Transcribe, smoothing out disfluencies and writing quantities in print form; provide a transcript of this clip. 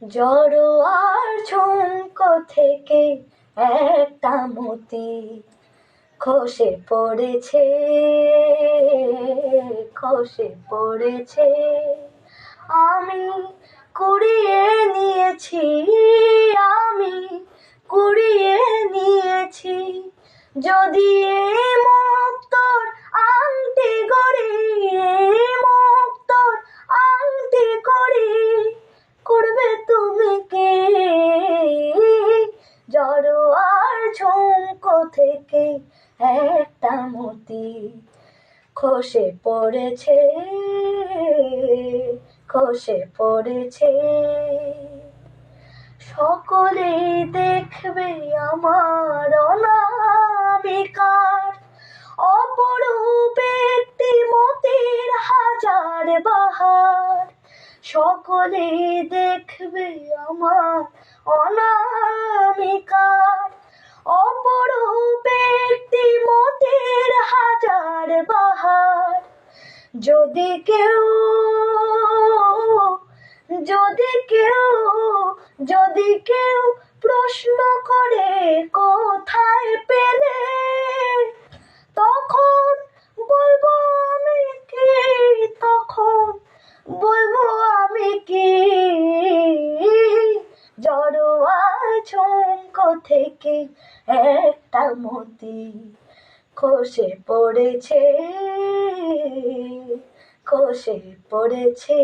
জড়োয়ার ঝুমকো থেকে একটা মতি খসে পড়েছে, খসে পড়েছে। আমি কুড়িয়ে নিয়েছি, আমি কুড়িয়ে নিয়েছি। যদি এ মুক্তোর আংটি গড়িয়ে, মুক্তোর আংটি গড়ি, করবে তুমি কি? জড়োয়ার ঝুমকো থেকে একটা মতি খসে পড়েছে, খসে পড়েছে। সকলেই দেখবে আমার অনামিকার অপরূপ একটি মতির হাজার বাহার। সকলেই দেখবে আমার অনামিকার অপরূপ একটি মতির হাজার বাহার। যদি কেউ, যদি কেউ, যদি কেউ প্রশ্ন করে কোথায় পেলে, তখন বলবো আমি কি, তখন বলবো আমি কি? জড়োয়া ঝুমকো থেকে একটা মতি খসে পড়েছে, খসে পড়েছে।